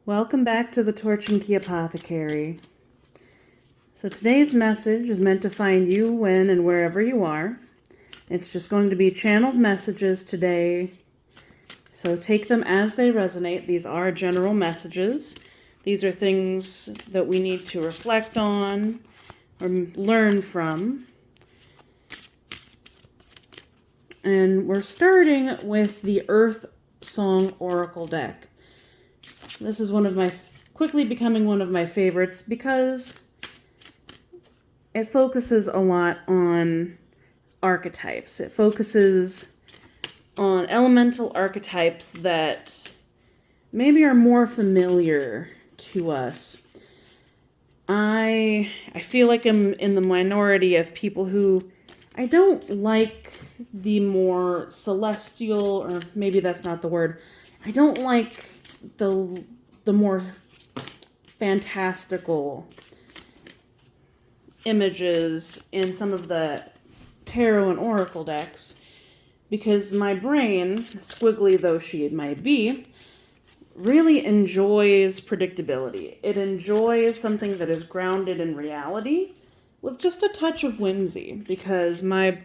Welcome back to the Torch and Key Apothecary. So today's message is meant to find you when and wherever you are. It's just going to be channeled messages today, so take them as they resonate. These are general messages. These are things that we need to reflect on or learn from. And we're starting with the Earth Song Oracle deck. This is quickly becoming one of my favorites because it focuses a lot on archetypes. It focuses on elemental archetypes that maybe are more familiar to us. I feel like I'm in the minority of people who I don't like the more celestial, or maybe that's not the word. I don't like the more fantastical images in some of the tarot and oracle decks, because my brain, squiggly though she might be, really enjoys predictability. It enjoys something that is grounded in reality with just a touch of whimsy, because my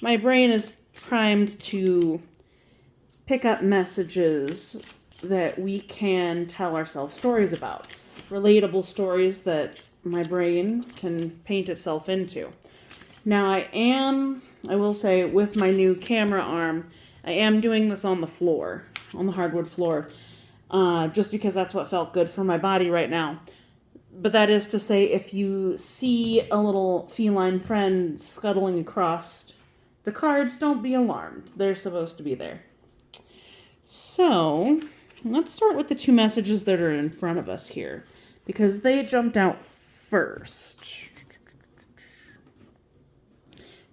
brain is primed to pick up messages that we can tell ourselves stories about. Relatable stories that my brain can paint itself into. Now I will say, with my new camera arm, I am doing this on the floor, on the hardwood floor, just because that's what felt good for my body right now. But that is to say, if you see a little feline friend scuttling across the cards, don't be alarmed. They're supposed to be there. So, let's start with the two messages that are in front of us here, because they jumped out first.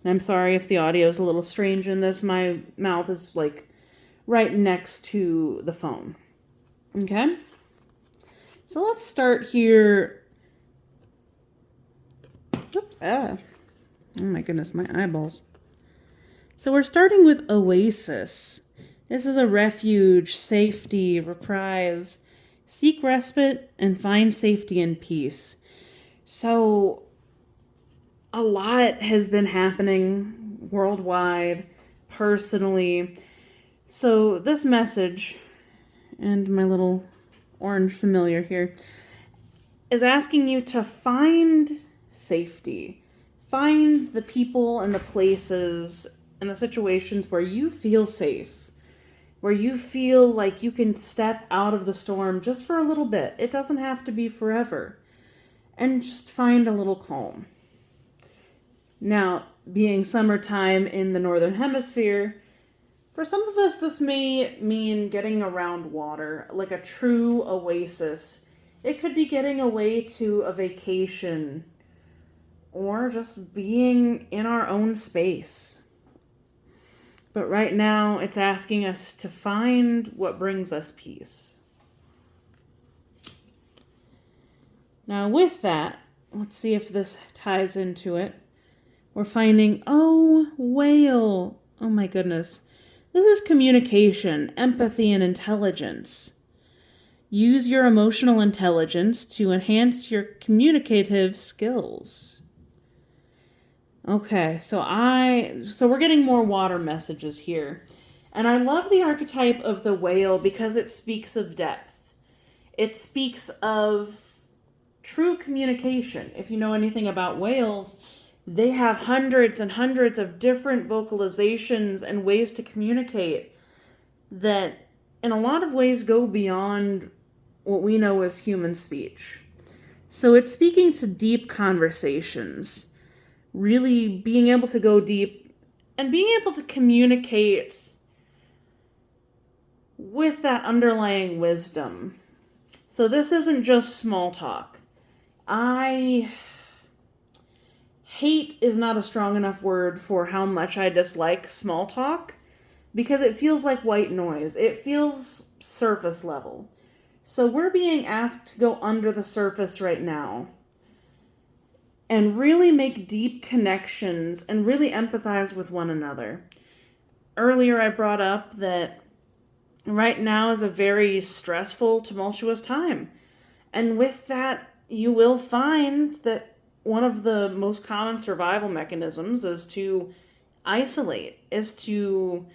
And I'm sorry if the audio is a little strange in this. My mouth is like right next to the phone. Okay? So let's start here. Oops, oh my goodness, my eyeballs. So we're starting with Oasis. This is a refuge, safety, reprise, seek respite, and find safety and peace. So a lot has been happening worldwide, personally. So this message, and my little orange familiar here, is asking you to find safety. Find the people and the places and the situations where you feel safe, where you feel like you can step out of the storm just for a little bit. It doesn't have to be forever. And just find a little calm. Now, being summertime in the Northern Hemisphere, for some of us this may mean getting around water, like a true oasis. It could be getting away to a vacation, or just being in our own space. But right now, it's asking us to find what brings us peace. Now with that, let's see if this ties into it. We're finding, whale. Oh my goodness. This is communication, empathy, and intelligence. Use your emotional intelligence to enhance your communicative skills. Okay, so we're getting more water messages here. And I love the archetype of the whale because it speaks of depth. It speaks of true communication. If you know anything about whales, they have hundreds and hundreds of different vocalizations and ways to communicate that in a lot of ways go beyond what we know as human speech. So it's speaking to deep conversations, really being able to go deep and being able to communicate with that underlying wisdom. So this isn't just small talk. Hate is not a strong enough word for how much I dislike small talk, because it feels like white noise. It feels surface level. So we're being asked to go under the surface right now and really make deep connections and really empathize with one another. Earlier I brought up that right now is a very stressful, tumultuous time. And with that, you will find that one of the most common survival mechanisms is to isolate, is to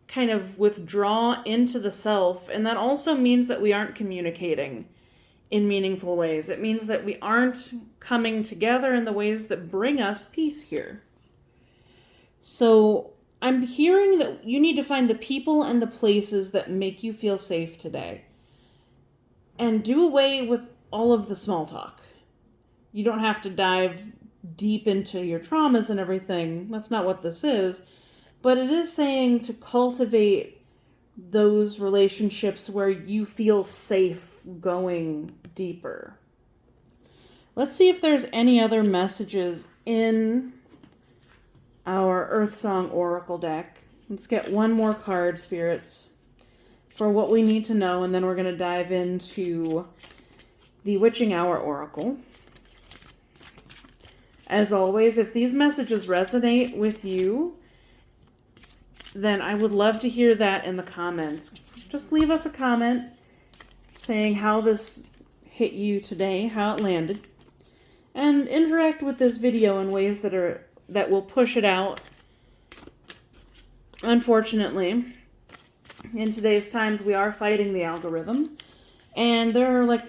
kind of withdraw into the self. And that also means that we aren't communicating in meaningful ways. It means that we aren't coming together in the ways that bring us peace here. So I'm hearing that you need to find the people and the places that make you feel safe today. And do away with all of the small talk. You don't have to dive deep into your traumas and everything. That's not what this is. But it is saying to cultivate those relationships where you feel safe going deeper. Let's see if there's any other messages in our Earth Song Oracle deck. Let's get one more card, spirits, for what we need to know, and then we're going to dive into the Witching Hour Oracle. As always, if these messages resonate with you, then I would love to hear that in the comments. Just leave us a comment saying how this hit you today, how it landed, and interact with this video in ways that will push it out. Unfortunately, in today's times, we are fighting the algorithm, and there are like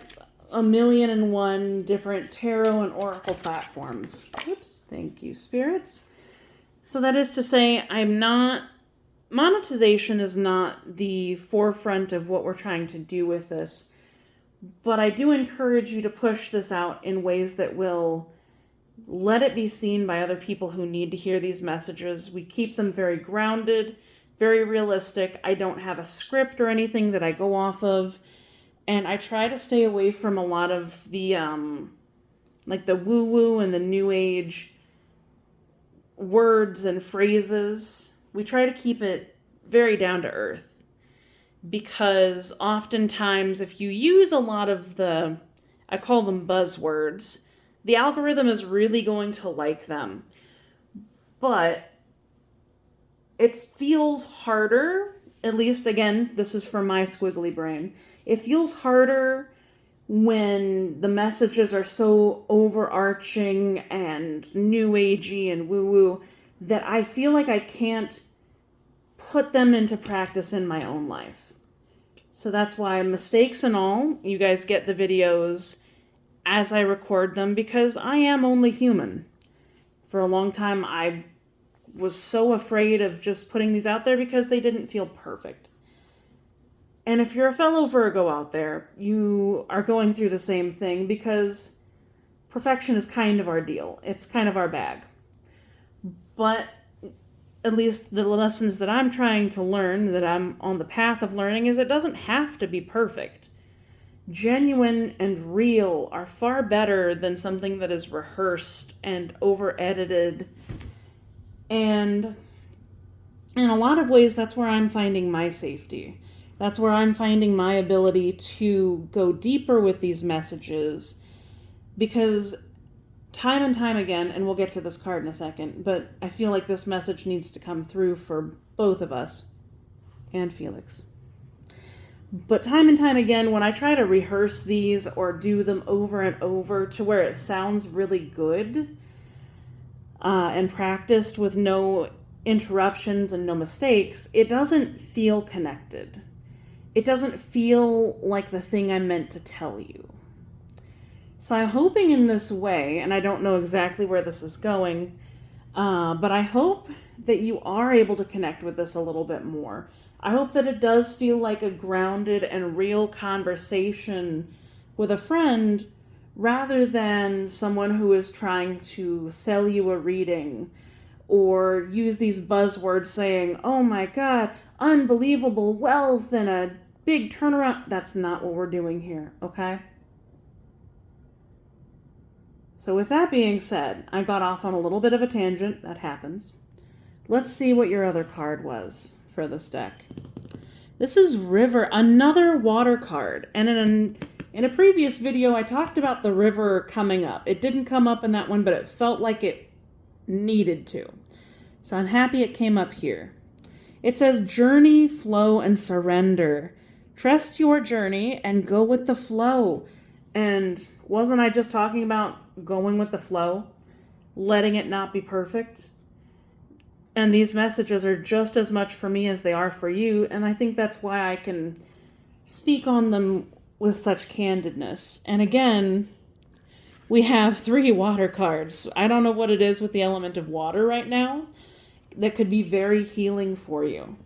1,000,001 different tarot and oracle platforms. Oops, thank you, spirits. So that is to say, monetization is not the forefront of what we're trying to do with this, but I do encourage you to push this out in ways that will let it be seen by other people who need to hear these messages. We keep them very grounded, very realistic. I don't have a script or anything that I go off of. And I try to stay away from a lot of the, like the woo-woo and the new age words and phrases. We try to keep it very down to earth. Because oftentimes if you use a lot of I call them buzzwords, the algorithm is really going to like them. But it feels harder, at least again, this is from my squiggly brain. It feels harder when the messages are so overarching and new agey and woo-woo that I feel like I can't put them into practice in my own life. So that's why, mistakes and all, you guys get the videos as I record them because I am only human. For a long time, I was so afraid of just putting these out there because they didn't feel perfect. And if you're a fellow Virgo out there, you are going through the same thing because perfection is kind of our deal. It's kind of our bag. But at least the lessons that I'm trying to learn, that I'm on the path of learning, is it doesn't have to be perfect. Genuine and real are far better than something that is rehearsed and over-edited. And in a lot of ways, that's where I'm finding my safety. That's where I'm finding my ability to go deeper with these messages, because time and time again, and we'll get to this card in a second, but I feel like this message needs to come through for both of us and Felix. But time and time again, when I try to rehearse these or do them over and over to where it sounds really good and practiced with no interruptions and no mistakes, it doesn't feel connected. It doesn't feel like the thing I meant to tell you. So I'm hoping in this way, and I don't know exactly where this is going, but I hope that you are able to connect with this a little bit more. I hope that it does feel like a grounded and real conversation with a friend rather than someone who is trying to sell you a reading or use these buzzwords saying, oh my God, unbelievable wealth and a big turnaround. That's not what we're doing here, okay? So with that being said, I got off on a little bit of a tangent. That happens. Let's see what your other card was for this deck. This is River, another water card. And in a previous video, I talked about the river coming up. It didn't come up in that one, but it felt like it needed to. So I'm happy it came up here. It says journey, flow, and surrender. Trust your journey and go with the flow. And wasn't I just talking about going with the flow? Letting it not be perfect? And these messages are just as much for me as they are for you. And I think that's why I can speak on them with such candidness. And again, we have 3 water cards. I don't know what it is with the element of water right now that could be very healing for you.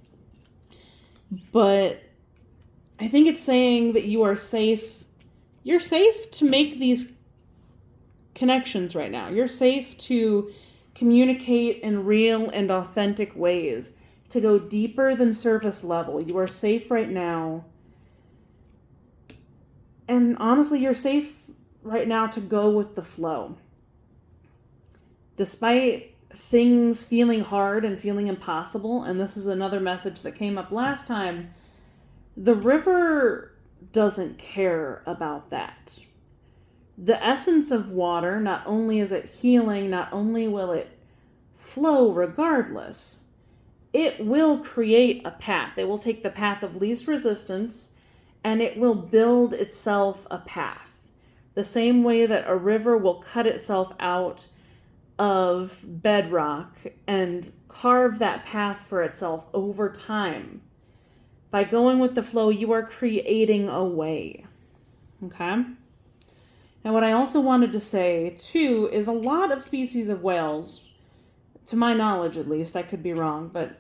But I think it's saying that you are safe. You're safe to make these connections right now. You're safe to communicate in real and authentic ways, to go deeper than surface level. You are safe right now. And honestly, you're safe right now to go with the flow. Despite things feeling hard and feeling impossible, and this is another message that came up last time, the river doesn't care about that. The essence of water, not only is it healing, not only will it flow regardless, it will create a path. It will take the path of least resistance, and it will build itself a path. The same way that a river will cut itself out of bedrock and carve that path for itself over time. By going with the flow, you are creating a way. Okay? Now, what I also wanted to say, too, is a lot of species of whales, to my knowledge at least, I could be wrong, but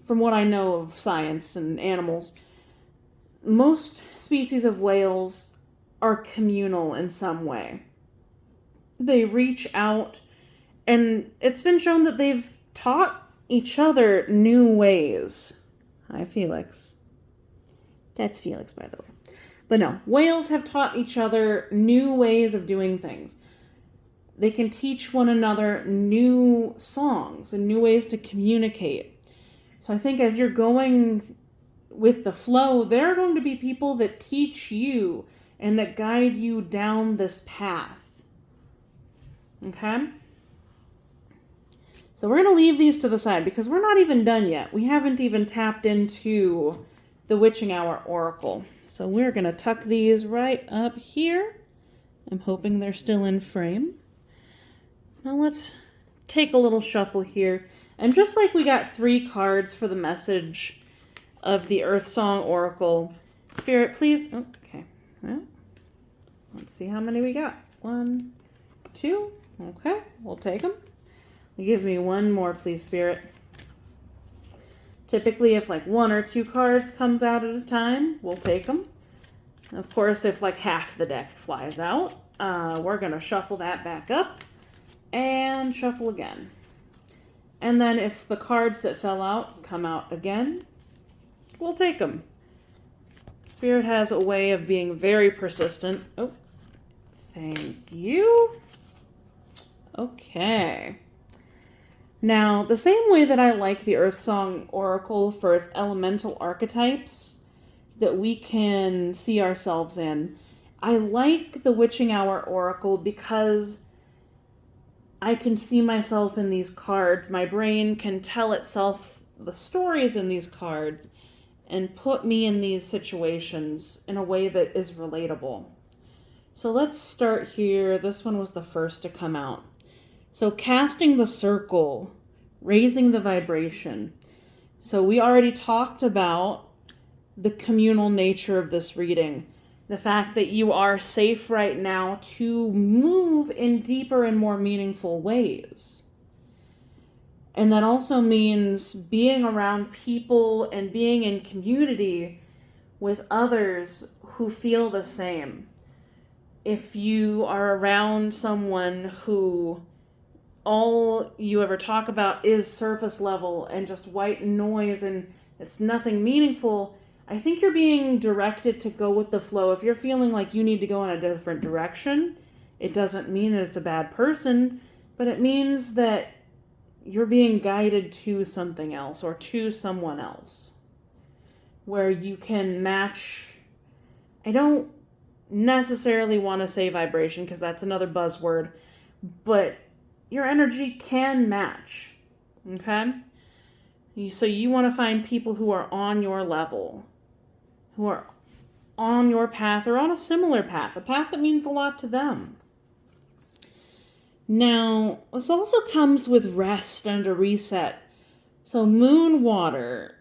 from what I know of science and animals, most species of whales are communal in some way. They reach out, and it's been shown that they've taught each other new ways. Hi, Felix. That's Felix, by the way. But no, whales have taught each other new ways of doing things. They can teach one another new songs and new ways to communicate. So I think as you're going with the flow, there are going to be people that teach you and that guide you down this path. Okay? So we're going to leave these to the side because we're not even done yet. We haven't even tapped into the Witching Hour Oracle. So we're going to tuck these right up here. I'm hoping they're still in frame. Now let's take a little shuffle here. And just like we got 3 cards for the message of the Earth Song Oracle, Spirit, please... Oh, okay. Well, let's see how many we got. 1, 2. Okay, we'll take them. Give me 1 more, please, Spirit. Typically, if like 1 or 2 cards comes out at a time, we'll take them. Of course, if like half the deck flies out, we're going to shuffle that back up and shuffle again. And then if the cards that fell out come out again, we'll take them. Spirit has a way of being very persistent. Oh, thank you. Okay. Now, the same way that I like the Earth Song Oracle for its elemental archetypes that we can see ourselves in, I like the Witching Hour Oracle because I can see myself in these cards. My brain can tell itself the stories in these cards and put me in these situations in a way that is relatable. So let's start here. This one was the first to come out. So casting the circle, raising the vibration. So we already talked about the communal nature of this reading. The fact that you are safe right now to move in deeper and more meaningful ways. And that also means being around people and being in community with others who feel the same. If you are around someone who all you ever talk about is surface level and just white noise and it's nothing meaningful, I think you're being directed to go with the flow. If you're feeling like you need to go in a different direction, it doesn't mean that it's a bad person, but it means that you're being guided to something else or to someone else where you can match. I don't necessarily want to say vibration because that's another buzzword, but your energy can match. Okay? So you want to find people who are on your level, who are on your path or on a similar path, a path that means a lot to them. Now, this also comes with rest and a reset. So moon water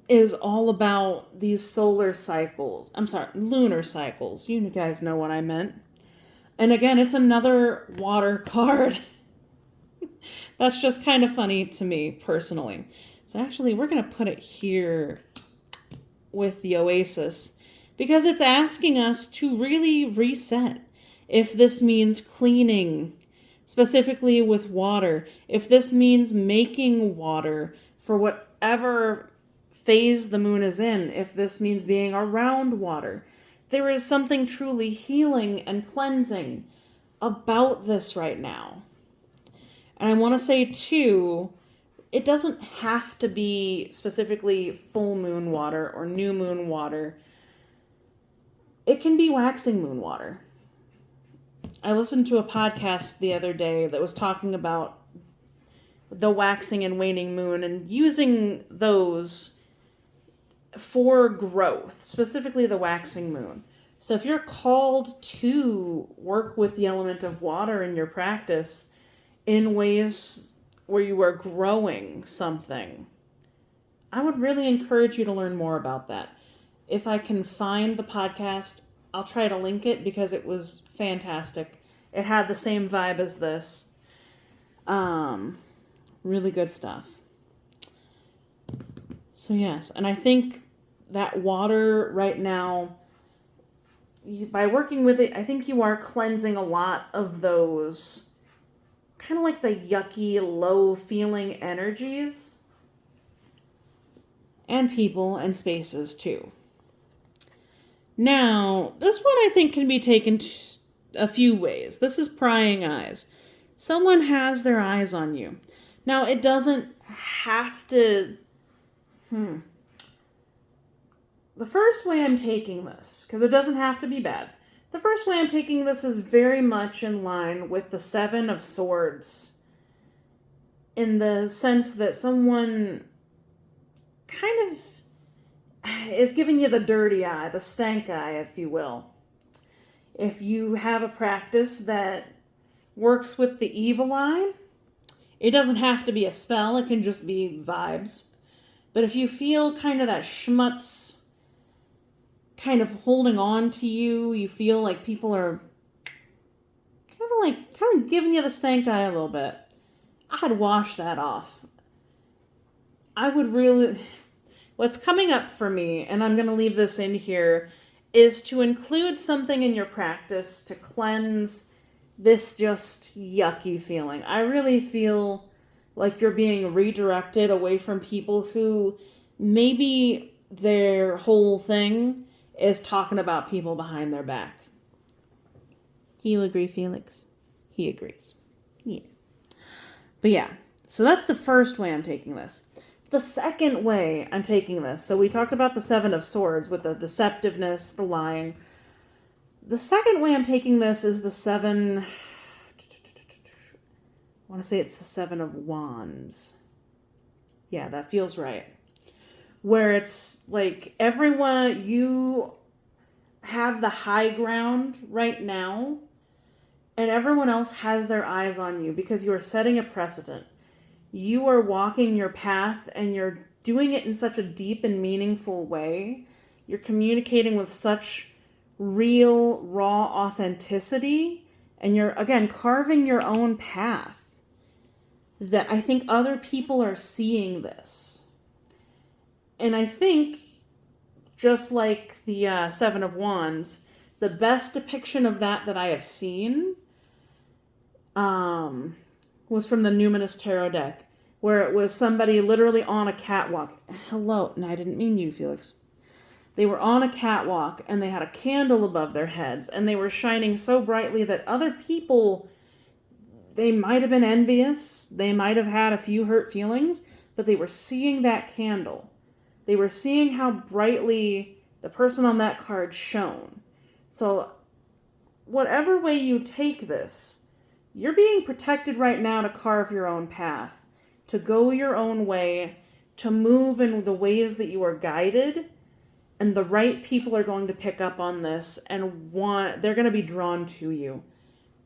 is all about these solar cycles. I'm sorry, lunar cycles. You guys know what I meant. And again, it's another water card. That's just kind of funny to me personally. So actually, we're going to put it here with the Oasis because it's asking us to really reset. If this means cleaning, specifically with water, if this means making water for whatever phase the moon is in, if this means being around water, there is something truly healing and cleansing about this right now. And I want to say too, it doesn't have to be specifically full moon water or new moon water. It can be waxing moon water. I listened to a podcast the other day that was talking about the waxing and waning moon and using those for growth, specifically the waxing moon. So if you're called to work with the element of water in your practice in ways where you are growing something, I would really encourage you to learn more about that. If I can find the podcast, I'll try to link it because it was fantastic. It had the same vibe as this. Really good stuff. So yes, and I think that water right now, by working with it, I think you are cleansing a lot of those kind of like the yucky, low feeling energies and people and spaces too. Now, this one I think can be taken a few ways. This is prying eyes. Someone has their eyes on you. Now, it doesn't have to... The first way I'm taking this, because it doesn't have to be bad, the first way I'm taking this is very much in line with the Seven of Swords, in the sense that someone kind of is giving you the dirty eye, the stank eye, if you will. If you have a practice that works with the evil eye, it doesn't have to be a spell, it can just be vibes. But if you feel kind of that schmutz kind of holding on to you, you feel like people are kind of giving you the stank eye a little bit, I'd wash that off. I would really... What's coming up for me, and I'm going to leave this in here, is to include something in your practice to cleanse this just yucky feeling. I really feel like you're being redirected away from people who maybe their whole thing is talking about people behind their back. Do you agree, Felix? He agrees. Yes. But yeah, so that's the first way I'm taking this. The second way I'm taking this, so we talked about the Seven of Swords with the deceptiveness, the lying. The second way I'm taking this is the Seven... I want to say it's the Seven of Wands. Yeah, that feels right. Where it's like everyone, you have the high ground right now, and everyone else has their eyes on you because you are setting a precedent. You are walking your path and you're doing it in such a deep and meaningful way. You're communicating with such real, raw authenticity, and you're, again, carving your own path, that I think other people are seeing this. And I think, just like the Seven of Wands, the best depiction of that I have seen was from the Numinous Tarot deck, where it was somebody literally on a catwalk. Hello, and I didn't mean you, Felix. They were on a catwalk, and they had a candle above their heads, and they were shining so brightly that other people, they might have been envious, they might have had a few hurt feelings, but they were seeing that candle. They were seeing how brightly the person on that card shone. So, whatever way you take this, you're being protected right now to carve your own path, to go your own way, to move in the ways that you are guided, and the right people are going to pick up on this and they're going to be drawn to you.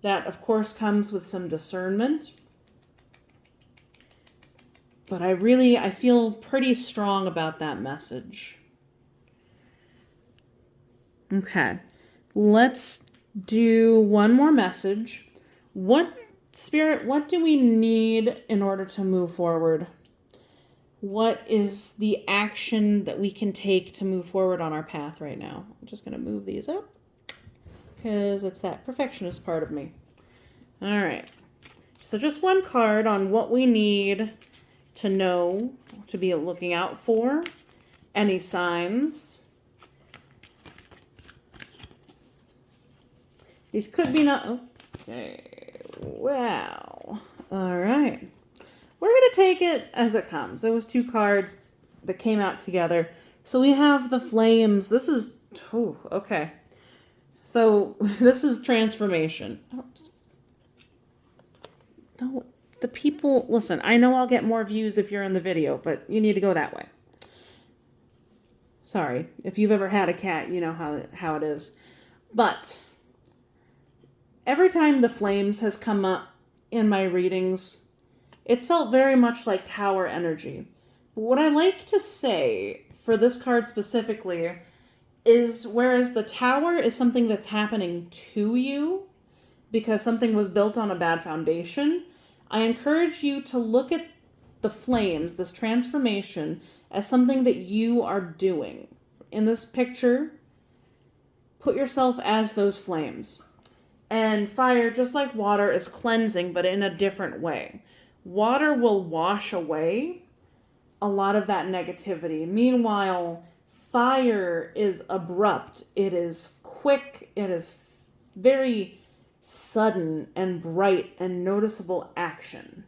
That, of course, comes with some discernment. But I feel pretty strong about that message. Okay, let's do one more message. Spirit, what do we need in order to move forward? What is the action that we can take to move forward on our path right now? I'm just going to move these up because it's that perfectionist part of me. All right. So just one card on what we need to know, to be looking out for. Any signs. These could be not... Okay. Wow. All right. We're going to take it as it comes. There was 2 cards that came out together. So we have the flames. This is... Oh, okay. So this is transformation. Don't... The people... Listen, I know I'll get more views if you're in the video, but you need to go that way. Sorry. If you've ever had a cat, you know how it is. But every time the flames has come up in my readings, it's felt very much like tower energy. But what I like to say for this card specifically is, whereas the tower is something that's happening to you because something was built on a bad foundation, I encourage you to look at the flames, this transformation, as something that you are doing. In this picture, put yourself as those flames. And fire, just like water, is cleansing, but in a different way. Water will wash away a lot of that negativity. Meanwhile, fire is abrupt. It is quick. It is very sudden and bright and noticeable action.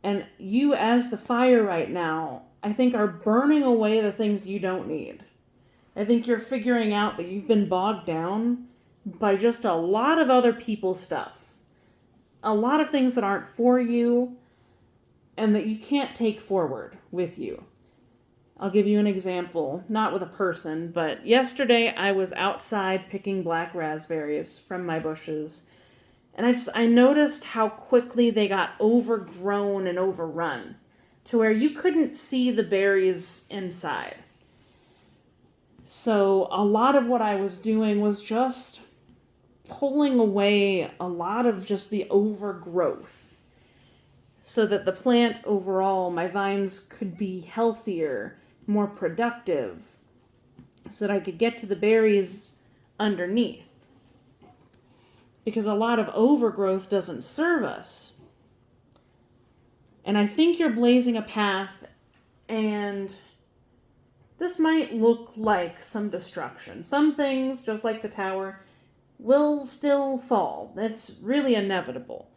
And you, as the fire right now, I think are burning away the things you don't need. I think you're figuring out that you've been bogged down by just a lot of other people's stuff. A lot of things that aren't for you and that you can't take forward with you. I'll give you an example, not with a person, but yesterday I was outside picking black raspberries from my bushes, and I noticed how quickly they got overgrown and overrun to where you couldn't see the berries inside. So a lot of what I was doing was just pulling away a lot of just the overgrowth, so that the plant overall, my vines, could be healthier, more productive, so that I could get to the berries underneath. Because a lot of overgrowth doesn't serve us. And I think you're blazing a path, and this might look like some destruction. Some things, just like the tower, will still fall. That's really inevitable.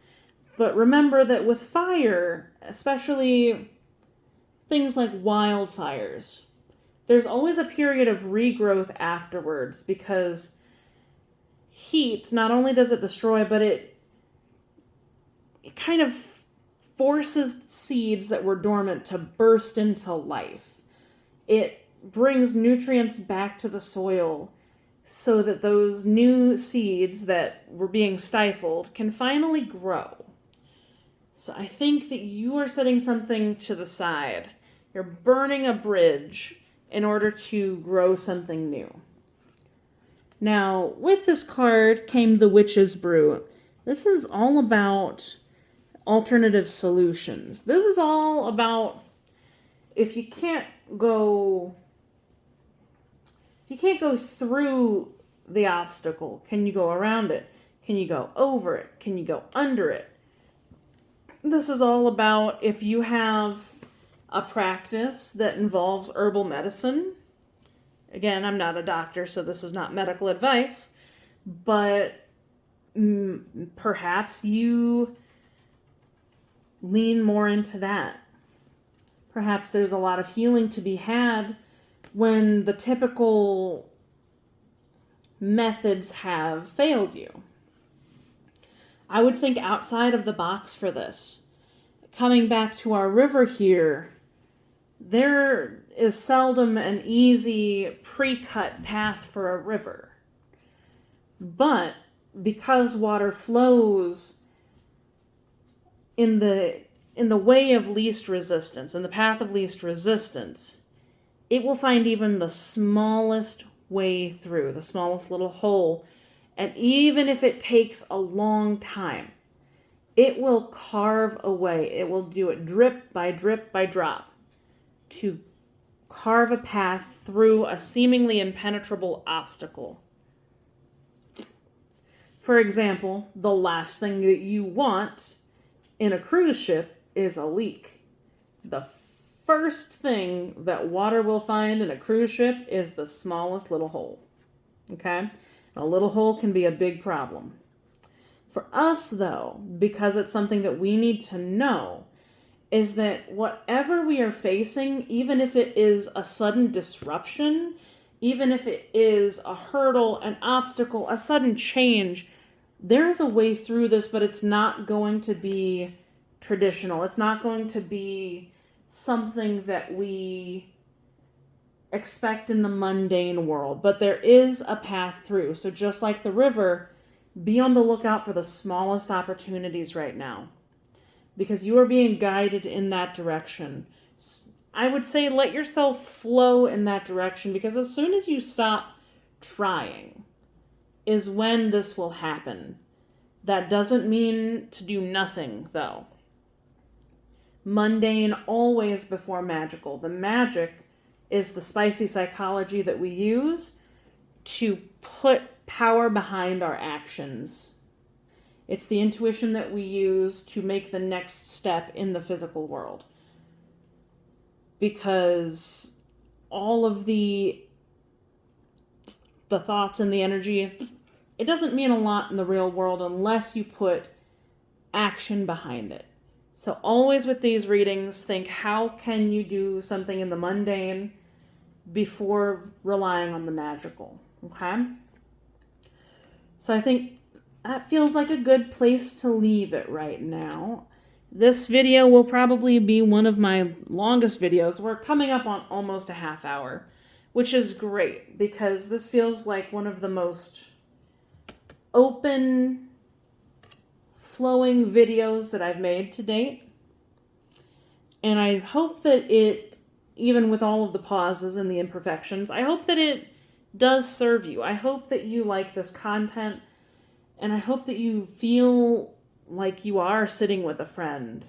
But remember that with fire, especially things like wildfires, there's always a period of regrowth afterwards, because heat, not only does it destroy, but it kind of forces seeds that were dormant to burst into life. It brings nutrients back to the soil so that those new seeds that were being stifled can finally grow. So I think that you are setting something to the side. You're burning a bridge in order to grow something new. Now, with this card came the Witch's Brew. This is all about alternative solutions. This is all about, if you can't go through the obstacle, can you go around it? Can you go over it? Can you go under it? This is all about, if you have a practice that involves herbal medicine. Again, I'm not a doctor, so this is not medical advice, but perhaps you lean more into that. Perhaps there's a lot of healing to be had when the typical methods have failed you. I would think outside of the box for this. Coming back to our river here, there is seldom an easy pre-cut path for a river. But because water flows in the way of least resistance, in the path of least resistance, it will find even the smallest way through, the smallest little hole. And even if it takes a long time, it will carve away. It will do it drip by drop to carve a path through a seemingly impenetrable obstacle. For example, the last thing that you want in a cruise ship is a leak. The first thing that water will find in a cruise ship is the smallest little hole. Okay? A little hole can be a big problem. For us, though, because it's something that we need to know, is that whatever we are facing, even if it is a sudden disruption, even if it is a hurdle, an obstacle, a sudden change, there is a way through this, but it's not going to be traditional. It's not going to be something that we expect in the mundane world, but there is a path through. So just like the river, be on the lookout for the smallest opportunities right now, because you are being guided in that direction. I would say let yourself flow in that direction, because as soon as you stop trying is when this will happen. That doesn't mean to do nothing, though. Mundane always before magical. The magic is the spicy psychology that we use to put power behind our actions. It's the intuition that we use to make the next step in the physical world. Because all of the thoughts and the energy, it doesn't mean a lot in the real world unless you put action behind it. So always with these readings, think, how can you do something in the mundane before relying on the magical, okay? So I think that feels like a good place to leave it right now. This video will probably be one of my longest videos. We're coming up on almost a half hour, which is great because this feels like one of the most open, flowing videos that I've made to date. And I hope that it, even with all of the pauses and the imperfections, I hope that it does serve you. I hope that you like this content, and I hope that you feel like you are sitting with a friend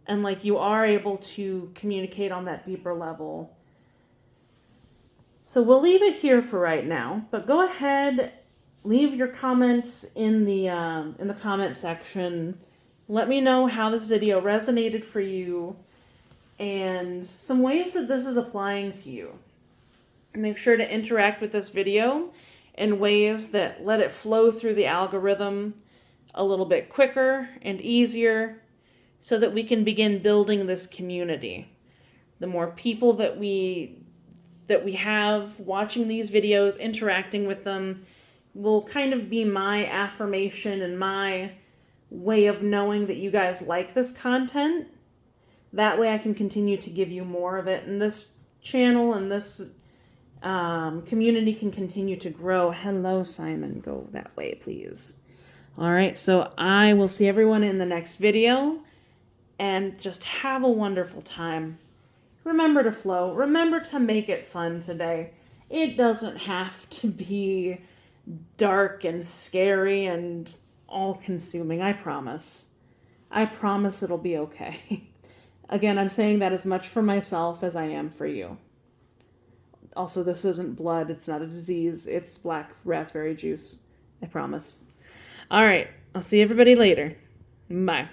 and like you are able to communicate on that deeper level. So we'll leave it here for right now, but go ahead, leave your comments in the comment section. Let me know how this video resonated for you and some ways that this is applying to you. Make sure to interact with this video in ways that let it flow through the algorithm a little bit quicker and easier so that we can begin building this community. The more people that we have watching these videos, interacting with them, will kind of be my affirmation and my way of knowing that you guys like this content. That way I can continue to give you more of it, and this channel and this community can continue to grow. Hello, Simon. Go that way, please. All right, so I will see everyone in the next video, and just have a wonderful time. Remember to flow. Remember to make it fun today. It doesn't have to be dark and scary and all-consuming, I promise. I promise it'll be okay. Again, I'm saying that as much for myself as I am for you. Also, this isn't blood. It's not a disease. It's black raspberry juice. I promise. All right. I'll see everybody later. Bye.